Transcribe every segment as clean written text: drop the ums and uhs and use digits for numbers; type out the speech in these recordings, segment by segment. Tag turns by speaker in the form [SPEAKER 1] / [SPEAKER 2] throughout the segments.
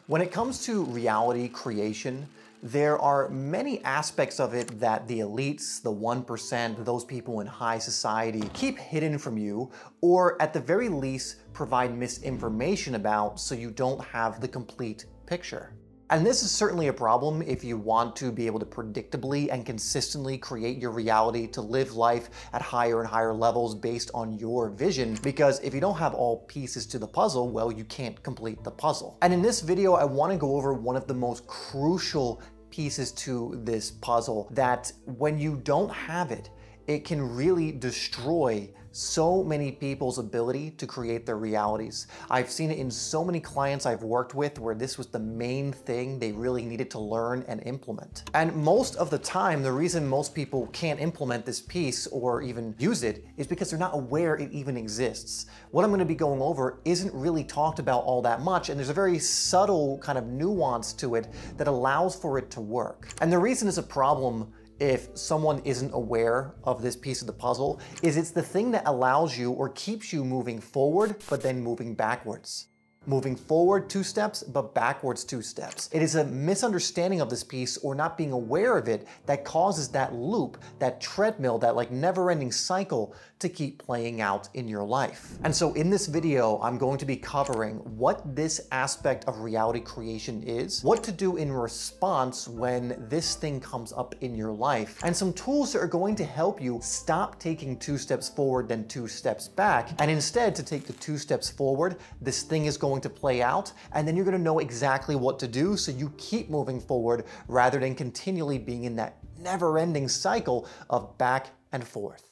[SPEAKER 1] When it comes to reality creation, there are many aspects of it that the elites, the 1%, those people in high society keep hidden from you, or at the very least provide misinformation about so you don't have the complete picture. And this is certainly a problem if you want to be able to predictably and consistently create your reality to live life at higher and higher levels based on your vision, because if you don't have all pieces to the puzzle, well, you can't complete the puzzle. And in this video, I want to go over one of the most crucial pieces to this puzzle that when you don't have it, it can really destroy so many people's ability to create their realities. I've seen it in so many clients I've worked with where this was the main thing they really needed to learn and implement. And most of the time, the reason most people can't implement this piece or even use it is because they're not aware it even exists. What I'm going to be going over isn't really talked about all that much, and there's a very subtle kind of nuance to it that allows for it to work. And the reason it's a problem if someone isn't aware of this piece of the puzzle is it's the thing that allows you or keeps you moving forward, but then moving backwards. Moving forward 2 steps, but backwards 2 steps. It is a misunderstanding of this piece or not being aware of it that causes that loop, that treadmill, that like never-ending cycle to keep playing out in your life. And so in this video, I'm going to be covering what this aspect of reality creation is, what to do in response when this thing comes up in your life, and some tools that are going to help you stop taking 2 steps forward, then 2 steps back, and instead to take the 2 steps forward, this thing is going to play out, and then you're going to know exactly what to do so you keep moving forward rather than continually being in that never-ending cycle of back and forth.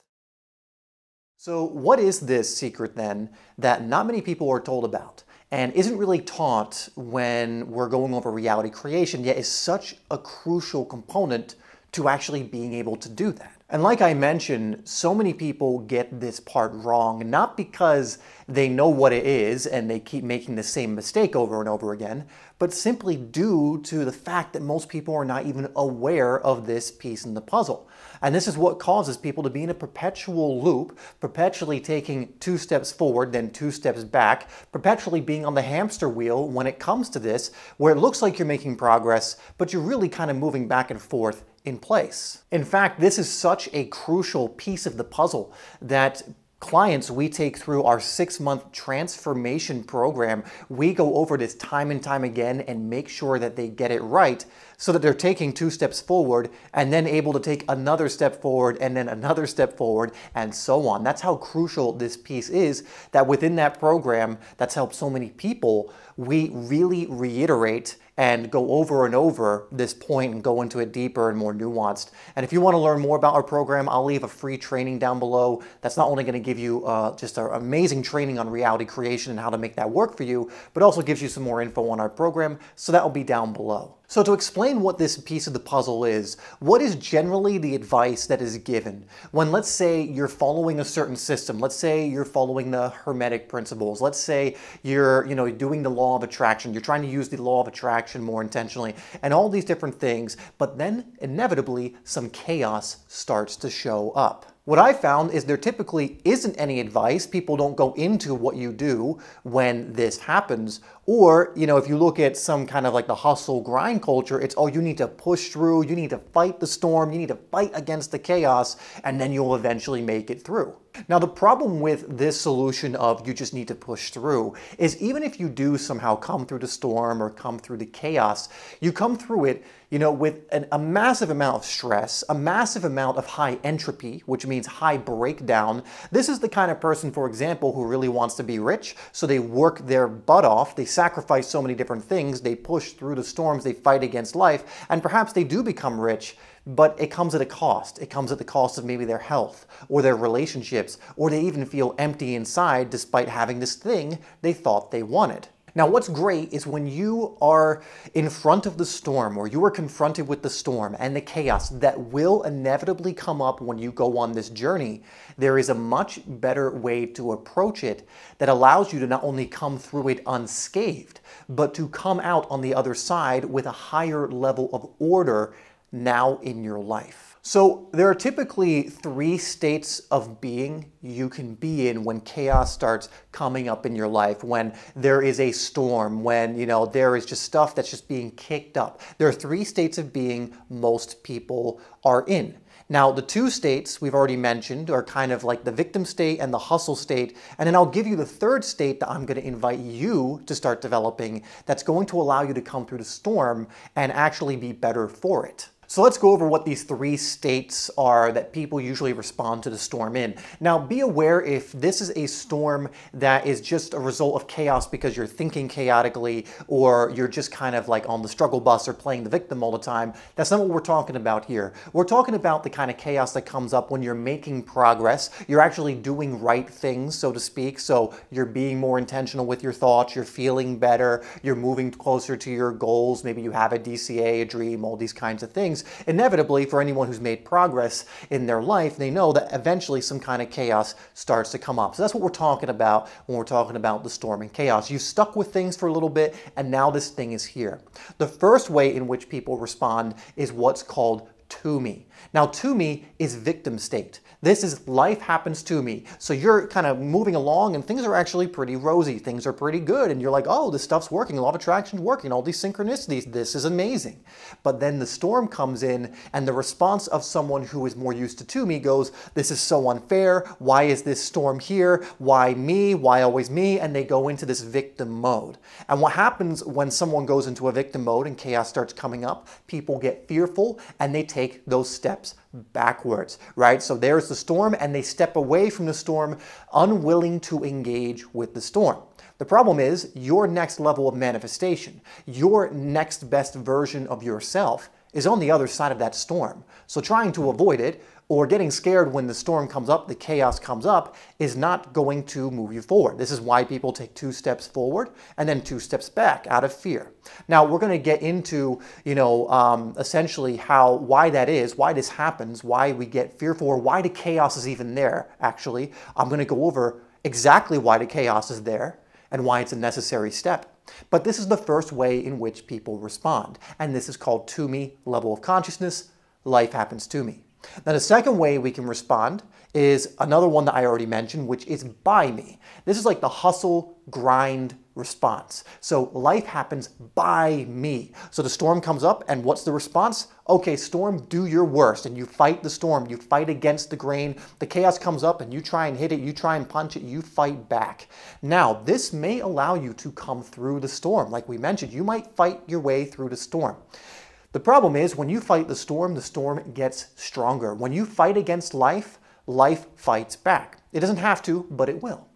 [SPEAKER 1] So what is this secret then that not many people are told about and isn't really taught when we're going over reality creation, yet is such a crucial component to actually being able to do that? And like I mentioned, so many people get this part wrong, not because they know what it is and they keep making the same mistake over and over again, but simply due to the fact that most people are not even aware of this piece in the puzzle. And this is what causes people to be in a perpetual loop, perpetually taking 2 steps forward, then 2 steps back, perpetually being on the hamster wheel when it comes to this, where it looks like you're making progress, but you're really kind of moving back and forth in place. In fact, this is such a crucial piece of the puzzle that clients we take through our 6-month transformation program, we go over this time and time again and make sure that they get it right so that they're taking 2 steps forward and then able to take another step forward and then another step forward and so on. That's how crucial this piece is, that within that program that's helped so many people, we really reiterate and go over and over this point and go into it deeper and more nuanced. And if you want to learn more about our program, I'll leave a free training down below. That's not only going to give you just an amazing training on reality creation and how to make that work for you, but also gives you some more info on our program, so that will be down below. So to explain what this piece of the puzzle is, what is generally the advice that is given when, let's say, you're following a certain system? Let's say you're following the Hermetic principles. Let's say you're doing the law of attraction. You're trying to use the law of attraction more intentionally and all these different things, but then inevitably some chaos starts to show up. What I found is there typically isn't any advice. People don't go into what you do when this happens. Or, if you look at some kind of like the hustle grind culture, it's, oh, you need to push through, you need to fight the storm, you need to fight against the chaos, and then you'll eventually make it through. Now, the problem with this solution of you just need to push through is even if you do somehow come through the storm or come through the chaos, you come through it, with a massive amount of stress, a massive amount of high entropy, which means high breakdown. This is the kind of person, for example, who really wants to be rich, so they work their butt off, they sacrifice so many different things, they push through the storms, they fight against life, and perhaps they do become rich, but it comes at a cost. It comes at the cost of maybe their health or their relationships, or they even feel empty inside despite having this thing they thought they wanted. Now, what's great is when you are in front of the storm or you are confronted with the storm and the chaos that will inevitably come up when you go on this journey, there is a much better way to approach it that allows you to not only come through it unscathed, but to come out on the other side with a higher level of order now in your life. So there are typically three states of being you can be in when chaos starts coming up in your life, when there is a storm, when there is just stuff that's just being kicked up. There are three states of being most people are in. Now, the two states we've already mentioned are kind of like the victim state and the hustle state. And then I'll give you the third state that I'm going to invite you to start developing that's going to allow you to come through the storm and actually be better for it. So let's go over what these three states are that people usually respond to the storm in. Now, be aware if this is a storm that is just a result of chaos because you're thinking chaotically or you're just kind of like on the struggle bus or playing the victim all the time. That's not what we're talking about here. We're talking about the kind of chaos that comes up when you're making progress. You're actually doing right things, so to speak. So you're being more intentional with your thoughts. You're feeling better. You're moving closer to your goals. Maybe you have a DCA, a dream, all these kinds of things. Inevitably, for anyone who's made progress in their life, they know that eventually some kind of chaos starts to come up. So that's what we're talking about when we're talking about the storm and chaos. You stuck with things for a little bit, and now this thing is here. The first way in which people respond is what's called to me. Now, to me is victim state. This is life happens to me. So you're kind of moving along and things are actually pretty rosy. Things are pretty good. And you're like, oh, this stuff's working. A lot of attraction's working. All these synchronicities. This is amazing. But then the storm comes in and the response of someone who is more used to me goes, this is so unfair. Why is this storm here? Why me? Why always me? And they go into this victim mode. And what happens when someone goes into a victim mode and chaos starts coming up, people get fearful and they take those steps backwards, right? So there's the storm and they step away from the storm, unwilling to engage with the storm. The problem is your next level of manifestation, your next best version of yourself is on the other side of that storm. So trying to avoid it or getting scared when the storm comes up, the chaos comes up, is not going to move you forward. This is why people take 2 steps forward and then 2 steps back out of fear. Now, we're going to get into, essentially why that is, why this happens, why we get fearful, or why the chaos is even there, actually. I'm going to go over exactly why the chaos is there and why it's a necessary step. But this is the first way in which people respond. And this is called to me, level of consciousness. Life happens to me. Now, the second way we can respond is another one that I already mentioned, which is by me. This is like the hustle, grind response. So life happens by me. So the storm comes up and what's the response? Okay, storm, do your worst. And you fight the storm. You fight against the grain. The chaos comes up and you try and hit it. You try and punch it. You fight back. Now, this may allow you to come through the storm. Like we mentioned, you might fight your way through the storm. The problem is when you fight the storm gets stronger. When you fight against life, life fights back. It doesn't have to, but it will.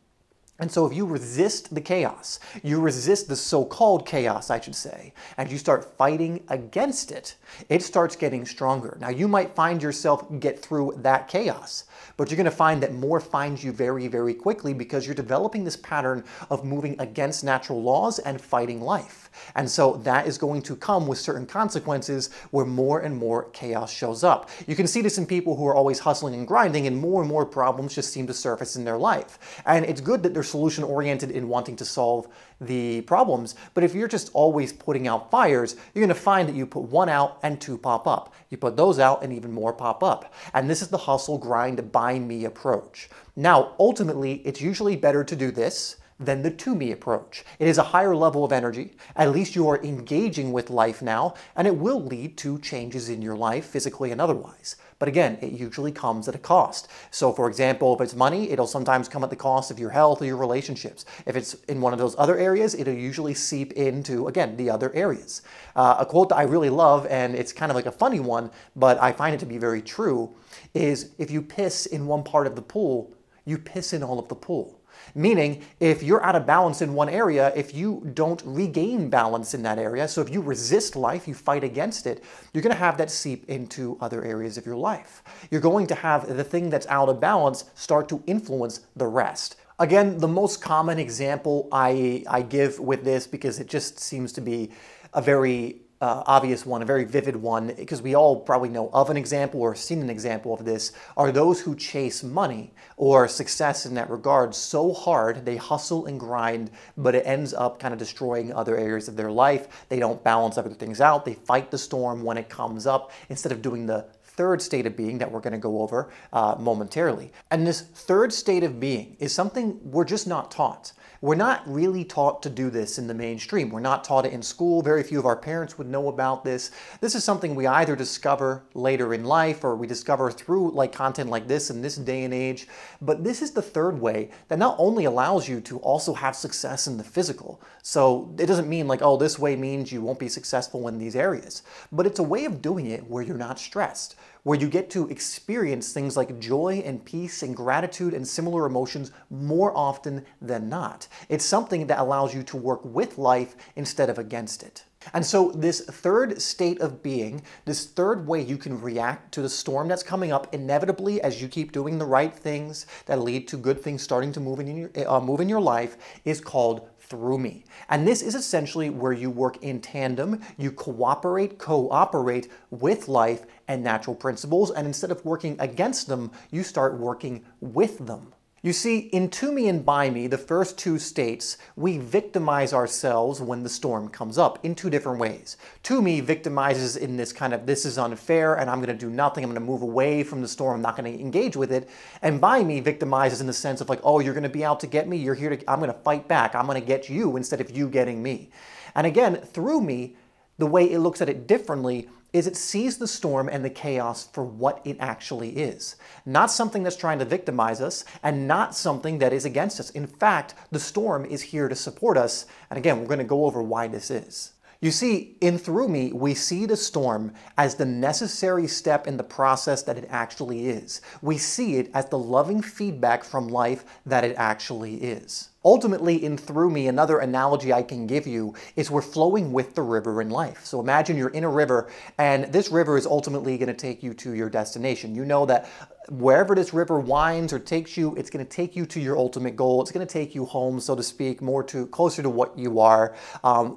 [SPEAKER 1] And so if you resist the chaos, you resist the so-called chaos, I should say, and you start fighting against it, it starts getting stronger. Now, you might find yourself get through that chaos, but you're going to find that more finds you very, very quickly because you're developing this pattern of moving against natural laws and fighting life. And so that is going to come with certain consequences where more and more chaos shows up. You can see this in people who are always hustling and grinding, and more problems just seem to surface in their life. And it's good that they're solution-oriented in wanting to solve the problems, but if you're just always putting out fires, you're going to find that you put 1 out and 2 pop up. You put those out and even more pop up. And this is the hustle, grind, by me approach. Now, ultimately, it's usually better to do this than the to me approach. It is a higher level of energy. At least you are engaging with life now, and it will lead to changes in your life, physically and otherwise. But again, it usually comes at a cost. So for example, if it's money, it'll sometimes come at the cost of your health or your relationships. If it's in one of those other areas, it'll usually seep into, again, the other areas. A quote that I really love, and it's kind of like a funny one, but I find it to be very true, is if you piss in one part of the pool, you piss in all of the pool. Meaning, if you're out of balance in one area, if you don't regain balance in that area, so if you resist life, you fight against it, you're going to have that seep into other areas of your life. You're going to have the thing that's out of balance start to influence the rest. Again, the most common example I give with this, because it just seems to be a very obvious one, a very vivid one, because we all probably know of an example or seen an example of this, are those who chase money or success in that regard so hard, they hustle and grind, but it ends up kind of destroying other areas of their life. They don't balance other things out. They fight the storm when it comes up instead of doing the third state of being that we're going to go over momentarily. And this third state of being is something we're just not taught. We're not really taught to do this in the mainstream. We're not taught it in school. Very few of our parents would know about this. This is something we either discover later in life or we discover through content like this in this day and age. But this is the third way that not only allows you to also have success in the physical. So it doesn't mean oh, this way means you won't be successful in these areas. But it's a way of doing it where you're not stressed, where you get to experience things like joy and peace and gratitude and similar emotions more often than not. It's something that allows you to work with life instead of against it. And so this third state of being, this third way you can react to the storm that's coming up inevitably as you keep doing the right things that lead to good things starting to move in your life, is called through me. And this is essentially where you work in tandem, you cooperate with life and natural principles, and instead of working against them, you start working with them. You see, in to me and by me, the first two states, we victimize ourselves when the storm comes up in two different ways. To me victimizes in this this is unfair and I'm going to do nothing, I'm going to move away from the storm, I'm not going to engage with it. And by me victimizes in the sense of oh, you're going to be out to get me, I'm going to fight back, I'm going to get you instead of you getting me. And again, through me, the way it looks at it differently is it sees the storm and the chaos for what it actually is. Not something that's trying to victimize us and not something that is against us. In fact, the storm is here to support us. And again, we're going to go over why this is. You see, in through me, we see the storm as the necessary step in the process that it actually is. We see it as the loving feedback from life that it actually is. Ultimately, in through me, another analogy I can give you is we're flowing with the river in life. So imagine you're in a river, and this river is ultimately going to take you to your destination. You know that wherever this river winds or takes you, it's going to take you to your ultimate goal. It's going to take you home, so to speak, closer to what you are.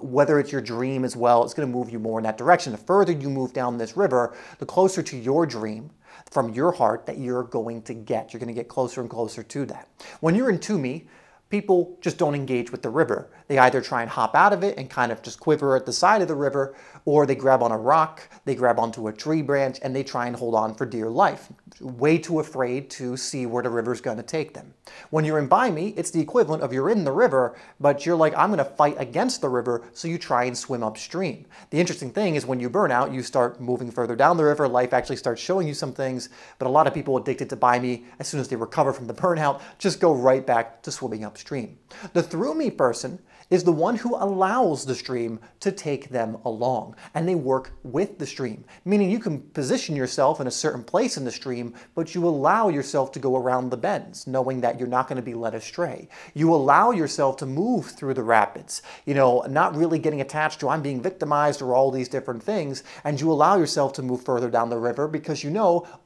[SPEAKER 1] Whether it's your dream as well, it's going to move you more in that direction. The further you move down this river, the closer to your dream from your heart that you're going to get. You're going to get closer and closer to that. When you're in to me, people just don't engage with the river. They either try and hop out of it and just quiver at the side of the river, or they grab on a rock, they grab onto a tree branch, and they try and hold on for dear life. Way too afraid to see where the river's going to take them. When you're in by me, it's the equivalent of you're in the river, but you're I'm going to fight against the river, so you try and swim upstream. The interesting thing is when you burn out, you start moving further down the river, life actually starts showing you some things, but a lot of people addicted to by me, as soon as they recover from the burnout, just go right back to swimming upstream. The through me person is the one who allows the stream to take them along, and they work with the stream, meaning you can position yourself in a certain place in the stream, but you allow yourself to go around the bends, knowing that you're not going to be led astray. You allow yourself to move through the rapids, not really getting attached to I'm being victimized or all these different things, and you allow yourself to move further down the river because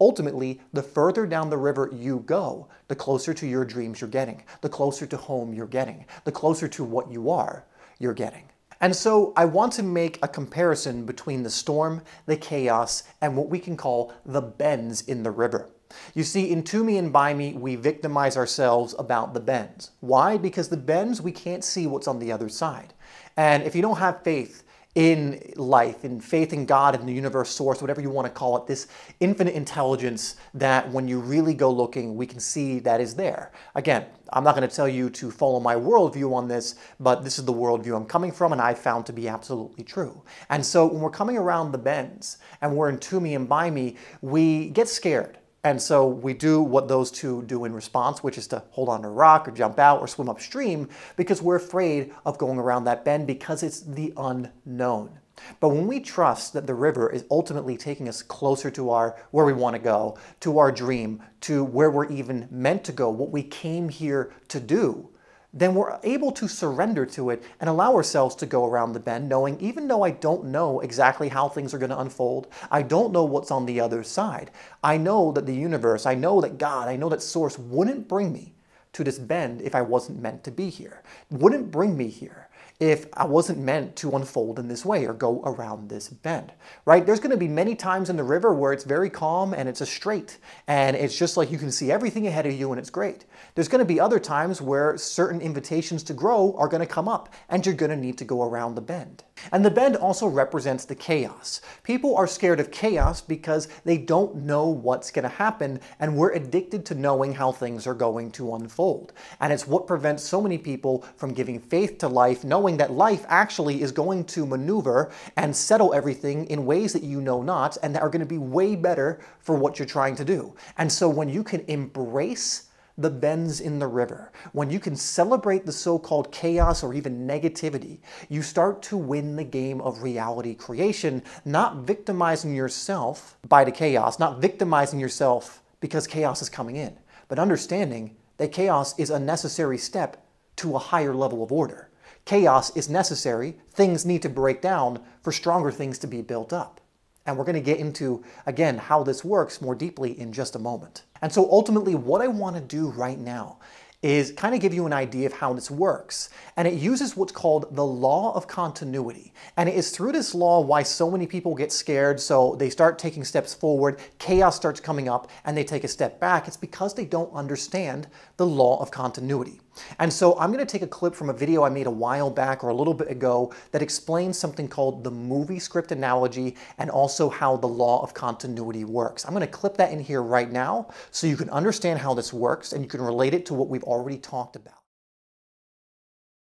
[SPEAKER 1] ultimately, the further down the river you go, the closer to your dreams you're getting, the closer to home you're getting, the closer to what you're getting. And so I want to make a comparison between the storm, the chaos, and what we can call the bends in the river. You see, in to me and by me, we victimize ourselves about the bends. Why? Because the bends, we can't see what's on the other side. And if you don't have faith in life, in faith in God, in the universe, source, whatever you want to call it, this infinite intelligence that when you really go looking, we can see that is there. Again, I'm not going to tell you to follow my worldview on this, but this is the worldview I'm coming from and I found to be absolutely true. And so when we're coming around the bends and we're in to me and by me, we get scared. And so we do what those two do in response, which is to hold on to a rock or jump out or swim upstream because we're afraid of going around that bend because it's the unknown. But when we trust that the river is ultimately taking us closer to where we want to go, to our dream, to where we're even meant to go, what we came here to do, then we're able to surrender to it and allow ourselves to go around the bend, knowing even though I don't know exactly how things are going to unfold, I don't know what's on the other side. I know that the universe, I know that God, I know that Source wouldn't bring me to this bend if I wasn't meant to be here. Wouldn't bring me here if I wasn't meant to unfold in this way or go around this bend, right? There's going to be many times in the river where it's very calm and it's a straight, and it's just like you can see everything ahead of you and it's great. There's going to be other times where certain invitations to grow are going to come up and you're going to need to go around the bend. And the bend also represents the chaos. People are scared of chaos because they don't know what's going to happen, and we're addicted to knowing how things are going to unfold. And it's what prevents so many people from giving faith to life, knowing that life actually is going to maneuver and settle everything in ways that you know not, and that are going to be way better for what you're trying to do. And so when you can embrace the bends in the river, when you can celebrate the so-called chaos or even negativity, you start to win the game of reality creation, not victimizing yourself by the chaos, not victimizing yourself because chaos is coming in, but understanding that chaos is a necessary step to a higher level of order. Chaos is necessary, things need to break down for stronger things to be built up. And we're going to get into, again, how this works more deeply in just a moment. And so ultimately, what I want to do right now is kind of give you an idea of how this works. And it uses what's called the law of continuity. And it is through this law why so many people get scared, so they start taking steps forward, chaos starts coming up, and they take a step back. It's because they don't understand the law of continuity. And so I'm going to take a clip from a video I made a while back or a little bit ago that explains something called the movie script analogy and also how the law of continuity works. I'm going to clip that in here right now so you can understand how this works and you can relate it to what we've already talked about.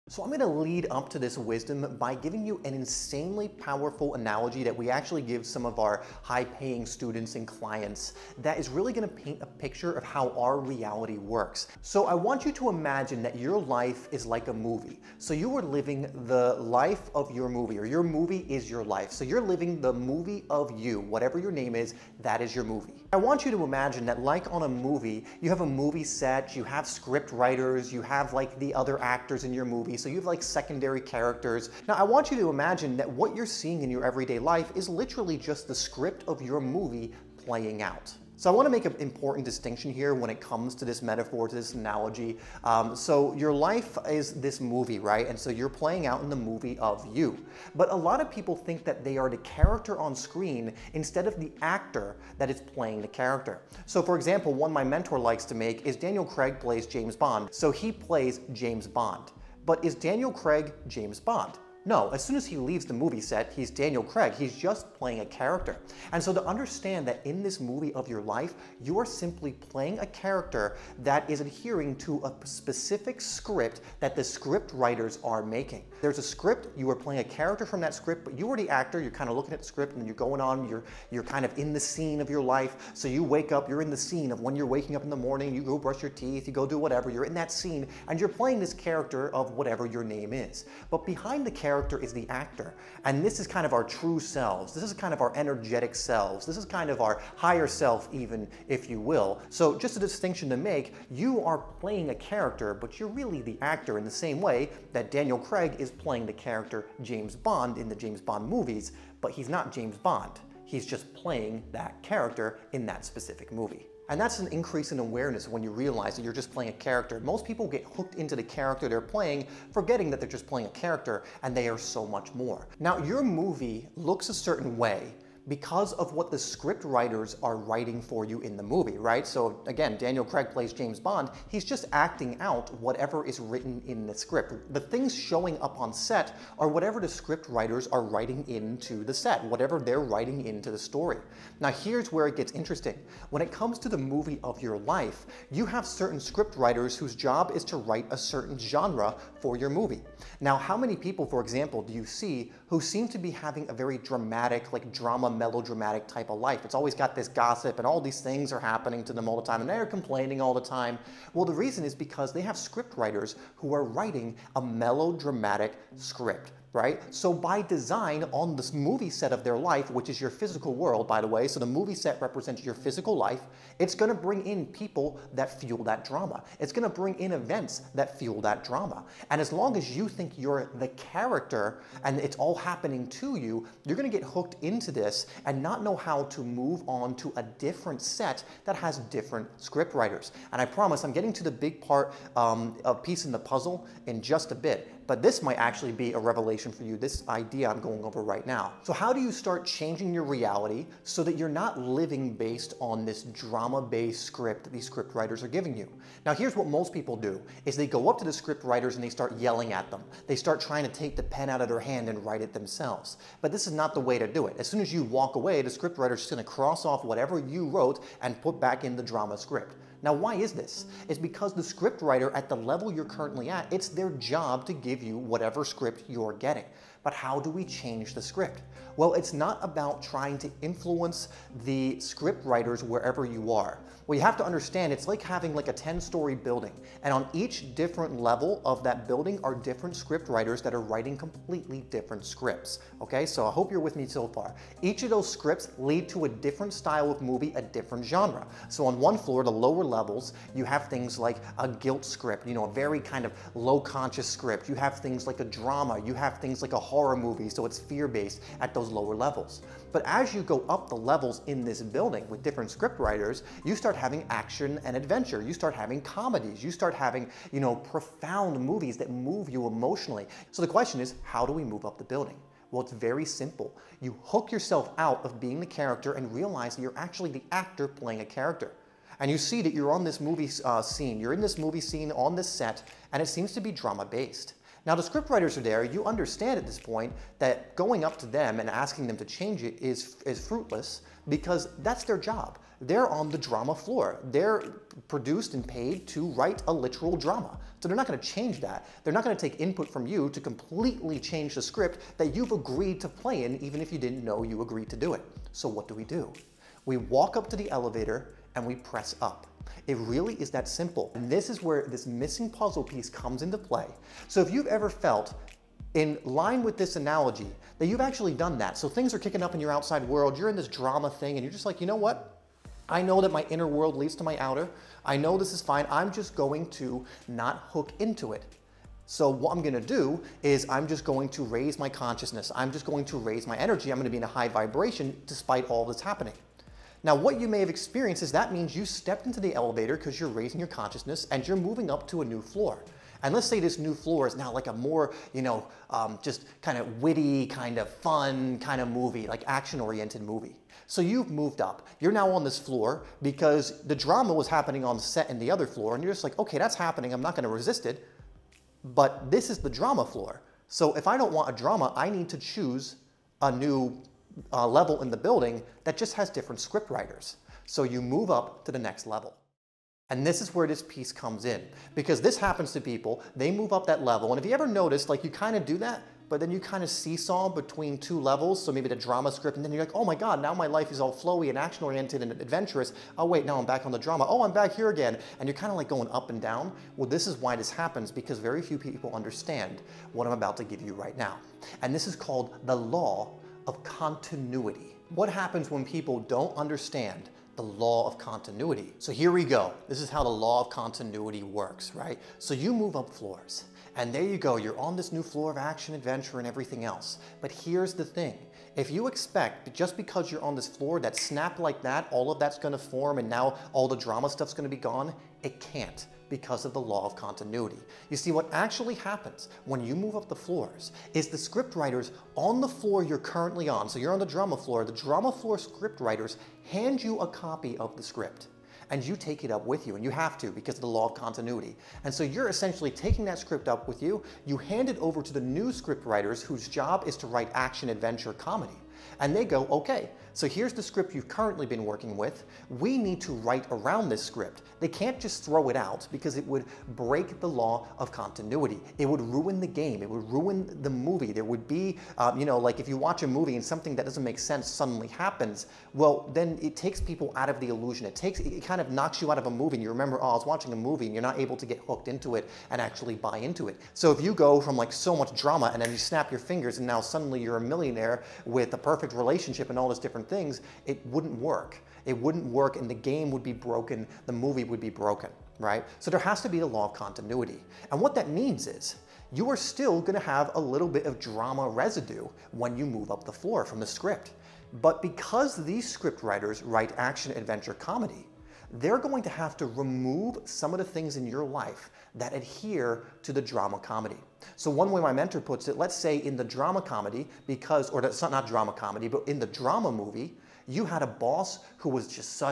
[SPEAKER 1] So I'm going to lead up to this wisdom by giving you an insanely powerful analogy that we actually give some of our high-paying students and clients that is really going to paint a picture of how our reality works. So I want you to imagine that your life is like a movie. So you are living the life of your movie, or your movie is your life. So you're living the movie of you. Whatever your name is, that is your movie. I want you to imagine that like on a movie, you have a movie set, you have script writers, you have like the other actors in your movie. So you have like secondary characters. Now I want you to imagine that what you're seeing in your everyday life is literally just the script of your movie playing out. So I want to make an important distinction here when it comes to this metaphor, to this analogy. So your life is this movie, right? And so you're playing out in the movie of you. But a lot of people think that they are the character on screen instead of the actor that is playing the character. So for example, one my mentor likes to make is Daniel Craig plays James Bond. So he plays James Bond. But is Daniel Craig James Bond? No, as soon as he leaves the movie set, he's Daniel Craig. He's just playing a character. And so to understand that in this movie of your life, you are simply playing a character that is adhering to a specific script that the script writers are making. There's a script, you are playing a character from that script, but you are the actor, you're kind of looking at the script and you're going on, you're kind of in the scene of your life. So you wake up, you're in the scene of when you're waking up in the morning, you go brush your teeth, you go do whatever, you're in that scene, and you're playing this character of whatever your name is. But behind the character is the actor, and this is kind of our true selves. This is kind of our energetic selves. This is kind of our higher self, even, if you will. So just a distinction to make, you are playing a character, but you're really the actor in the same way that Daniel Craig is playing the character James Bond in the James Bond movies, but he's not James Bond. He's just playing that character in that specific movie. And that's an increase in awareness when you realize that you're just playing a character. Most people get hooked into the character they're playing, forgetting that they're just playing a character and they are so much more. Now, your movie looks a certain way because of what the script writers are writing for you in the movie, right? So again, Daniel Craig plays James Bond. He's just acting out whatever is written in the script. The things showing up on set are whatever the script writers are writing into the set, whatever they're writing into the story. Now here's where it gets interesting. When it comes to the movie of your life, you have certain script writers whose job is to write a certain genre for your movie. Now, how many people, for example, do you see who seem to be having a very dramatic, like drama, melodramatic type of life? It's always got this gossip and all these things are happening to them all the time and they're complaining all the time. Well, the reason is because they have script writers who are writing a melodramatic script. Right? So by design, on this movie set of their life, which is your physical world, by the way, so the movie set represents your physical life, it's going to bring in people that fuel that drama. It's going to bring in events that fuel that drama. And as long as you think you're the character and it's all happening to you, you're going to get hooked into this and not know how to move on to a different set that has different script writers. And I promise I'm getting to the big part, of piece in the puzzle in just a bit. but this might actually be a revelation for you, this idea I'm going over right now. So how do you start changing your reality so that you're not living based on this drama-based script that these script writers are giving you? Now here's what most people do, is they go up to the script writers and they start yelling at them. They start trying to take the pen out of their hand and write it themselves. But this is not the way to do it. As soon as you walk away, the script writer's just going to cross off whatever you wrote and put back in the drama script. Now, why is this? It's because the script writer at the level you're currently at, it's their job to give you whatever script you're getting. But how do we change the script? Well, it's not about trying to influence the script writers wherever you are. Well, you have to understand, it's like having like a 10-story building, and on each different level of that building are different script writers that are writing completely different scripts. Okay, so I hope you're with me so far. Each of those scripts lead to a different style of movie, a different genre. So on one floor, the lower levels, you have things like a guilt script, a very kind of low conscious script. You have things like a drama, you have things like a horror movie, so it's fear-based at those lower levels. But as you go up the levels in this building with different script writers, you start having action and adventure. You start having comedies. You start having, profound movies that move you emotionally. So the question is, how do we move up the building? Well, it's very simple. You hook yourself out of being the character and realize that you're actually the actor playing a character. And you see that you're on this movie scene. You're in this movie scene on this set, and it seems to be drama-based. Now, the scriptwriters are there. You understand at this point that going up to them and asking them to change it is fruitless, because that's their job. They're on the drama floor. They're produced and paid to write a literal drama. So they're not going to change that. They're not going to take input from you to completely change the script that you've agreed to play in, even if you didn't know you agreed to do it. So what do? We walk up to the elevator and we press up. It really is that simple. And this is where this missing puzzle piece comes into play. So if you've ever felt in line with this analogy that you've actually done that, so things are kicking up in your outside world, you're in this drama thing and you're just like, you know what? I know that my inner world leads to my outer. I know this is fine. I'm just going to not hook into it. So what I'm going to do is I'm just going to raise my consciousness. I'm just going to raise my energy. I'm going to be in a high vibration despite all that's happening. Now, what you may have experienced is that means you stepped into the elevator because you're raising your consciousness and you're moving up to a new floor. And let's say this new floor is now like a more, just kind of witty, kind of fun kind of movie, like action-oriented movie. So you've moved up. You're now on this floor because the drama was happening on the set in the other floor, and you're just like, okay, that's happening. I'm not going to resist it. But this is the drama floor. So if I don't want a drama, I need to choose a new level in the building that just has different script writers. So you move up to the next level. And this is where this piece comes in, because this happens to people. They move up that level, and if you ever noticed, like, you kind of do that, but then you kind of seesaw between two levels, so maybe the drama script, and then you're like, oh my God, now my life is all flowy and action-oriented and adventurous. Oh wait, now I'm back on the drama. Oh, I'm back here again. And you're kind of like going up and down. Well, this is why this happens, because very few people understand what I'm about to give you right now. And this is called the law of continuity. What happens when people don't understand the law of continuity? So here we go. This is how the law of continuity works, right? So you move up floors, and there you go. You're on this new floor of action, adventure, and everything else. But here's the thing. If you expect that just because you're on this floor, that snap like that, all of that's going to form and now all the drama stuff's going to be gone, it can't, because of the law of continuity. You see, what actually happens when you move up the floors is the script writers on the floor you're currently on, so you're on the drama floor script writers hand you a copy of the script. And you take it up with you, and you have to because of the law of continuity. And so you're essentially taking that script up with you, you hand it over to the new script writers whose job is to write action, adventure, comedy. And they go, okay, so here's the script you've currently been working with. We need to write around this script. They can't just throw it out because it would break the law of continuity. It would ruin the game. It would ruin the movie. There would be, like if you watch a movie and something that doesn't make sense suddenly happens, well, then it takes people out of the illusion. It kind of knocks you out of a movie and you remember, oh, I was watching a movie, and you're not able to get hooked into it and actually buy into it. So if you go from like so much drama and then you snap your fingers and now suddenly you're a millionaire with a perfect relationship and all those different things, it wouldn't work. It wouldn't work, and the game would be broken, the movie would be broken, right? So there has to be the law of continuity. And what that means is you are still going to have a little bit of drama residue when you move up the floor from the script. But because these script writers write action, adventure, comedy, they're going to have to remove some of the things in your life that adhere to the drama comedy. So one way my mentor puts it, let's say in the drama comedy, or that's not drama comedy, but in the drama movie, you had a boss who was just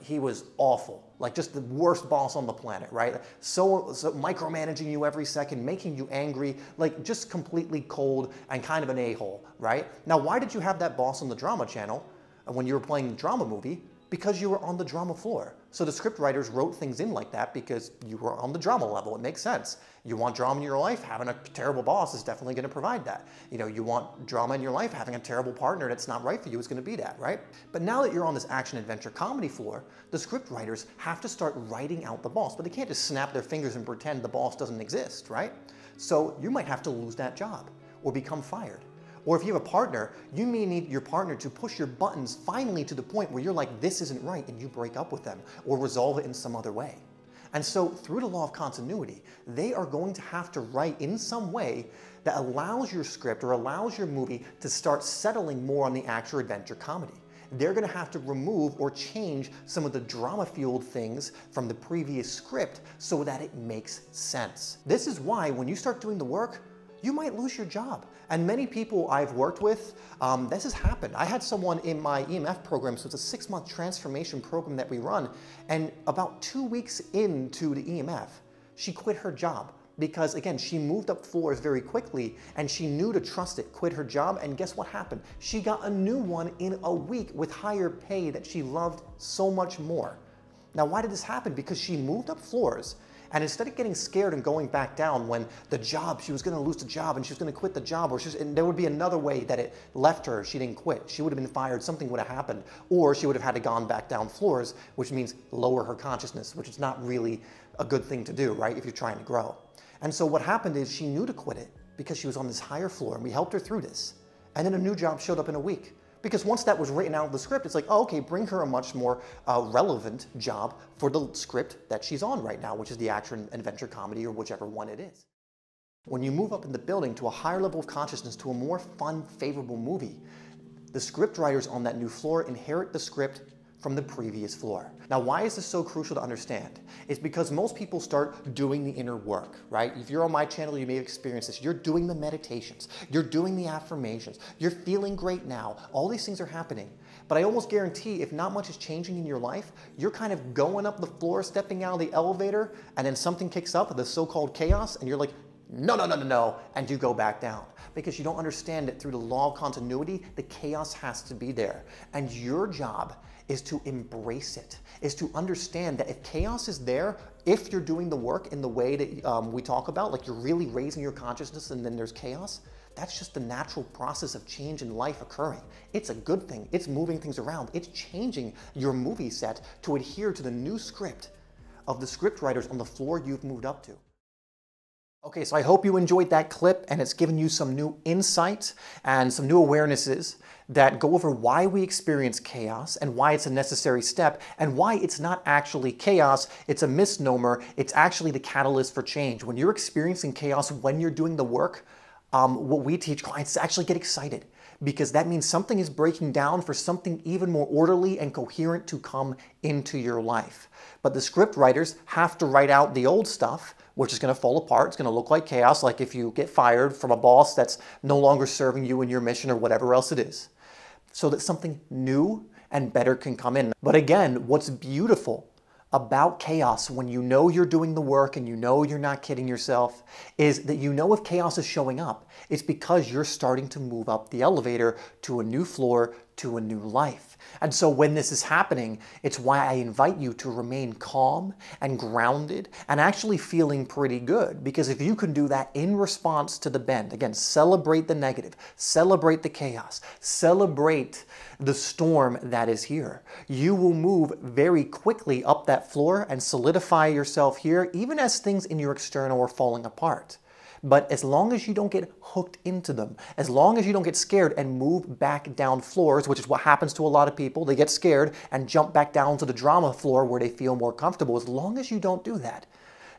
[SPEAKER 1] he was awful, like just the worst boss on the planet, right? So micromanaging you every second, making you angry, like just completely cold and kind of an a-hole, right? Now, why did you have that boss on the drama channel when you were playing the drama movie? Because you were on the drama floor. So the script writers wrote things in like that because you were on the drama level. It makes sense. You want drama in your life, having a terrible boss is definitely going to provide that. You want drama in your life, having a terrible partner that's not right for you is going to be that, right? But now that you're on this action adventure comedy floor, the script writers have to start writing out the boss, but they can't just snap their fingers and pretend the boss doesn't exist, right? So you might have to lose that job or become fired. Or if you have a partner, you may need your partner to push your buttons finally to the point where you're like, this isn't right, and you break up with them or resolve it in some other way. And so through the law of continuity, they are going to have to write in some way that allows your script or allows your movie to start settling more on the action adventure comedy. They're going to have to remove or change some of the drama-fueled things from the previous script so that it makes sense. This is why when you start doing the work, you might lose your job. And many people I've worked with, this has happened. I had someone in my EMF program, so it's a 6-month transformation program that we run, and about 2 weeks into the EMF, she quit her job because, again, she moved up floors very quickly and she knew to trust it, quit her job, and guess what happened? She got a new one in a week with higher pay that she loved so much more. Now, why did this happen? Because she moved up floors, and instead of getting scared and going back down when she was going to lose the job and she was going to quit the job, and there would be another way that it left her, she didn't quit. She would have been fired, something would have happened, or she would have had to gone back down floors, which means lower her consciousness, which is not really a good thing to do, right, if you're trying to grow. And so what happened is she knew to quit it because she was on this higher floor, and we helped her through this. And then a new job showed up in a week. Because once that was written out of the script, it's like, oh, okay, bring her a much more relevant job for the script that she's on right now, which is the action adventure comedy or whichever one it is. When you move up in the building to a higher level of consciousness, to a more fun, favorable movie, the script writers on that new floor inherit the script from the previous floor. Now, why is this so crucial to understand? It's because most people start doing the inner work, right? If you're on my channel, you may have experienced this. You're doing the meditations, you're doing the affirmations, you're feeling great now. All these things are happening. But I almost guarantee if not much is changing in your life, you're kind of going up the floor, stepping out of the elevator, and then something kicks up, the so-called chaos, and you're like, no, no, no, no, no, and you go back down. Because you don't understand that through the law of continuity, the chaos has to be there. And your job is to embrace it, is to understand that if chaos is there, if you're doing the work in the way that we talk about, like you're really raising your consciousness and then there's chaos, that's just the natural process of change in life occurring. It's a good thing. It's moving things around. It's changing your movie set to adhere to the new script of the script writers on the floor you've moved up to. Okay, so I hope you enjoyed that clip and it's given you some new insight and some new awarenesses that go over why we experience chaos and why it's a necessary step and why it's not actually chaos, it's a misnomer, it's actually the catalyst for change. When you're experiencing chaos, when you're doing the work, what we teach clients is actually get excited because that means something is breaking down for something even more orderly and coherent to come into your life. But the script writers have to write out the old stuff, which is going to fall apart. It's going to look like chaos, like if you get fired from a boss that's no longer serving you in your mission or whatever else it is, so that something new and better can come in. But again, what's beautiful about chaos when you know you're doing the work and you know you're not kidding yourself is that you know if chaos is showing up, it's because you're starting to move up the elevator to a new floor, to a new life. And so when this is happening, it's why I invite you to remain calm and grounded and actually feeling pretty good. Because if you can do that in response to the bend, again, celebrate the negative, celebrate the chaos, celebrate the storm that is here, you will move very quickly up that floor and solidify yourself here, even as things in your external are falling apart. But as long as you don't get hooked into them, as long as you don't get scared and move back down floors, which is what happens to a lot of people, they get scared and jump back down to the drama floor where they feel more comfortable. As long as you don't do that,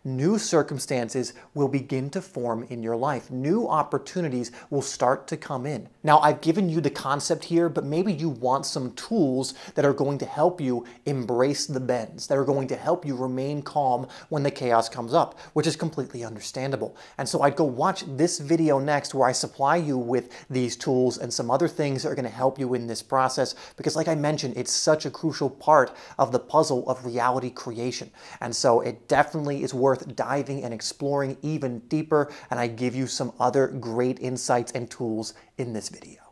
[SPEAKER 1] new circumstances will begin to form in your life. New opportunities will start to come in. Now, I've given you the concept here, but maybe you want some tools that are going to help you embrace the bends, that are going to help you remain calm when the chaos comes up, which is completely understandable. And so I'd go watch this video next where I supply you with these tools and some other things that are going to help you in this process, because like I mentioned, it's such a crucial part of the puzzle of reality creation. And so it definitely is worth diving and exploring even deeper, and I give you some other great insights and tools in this video.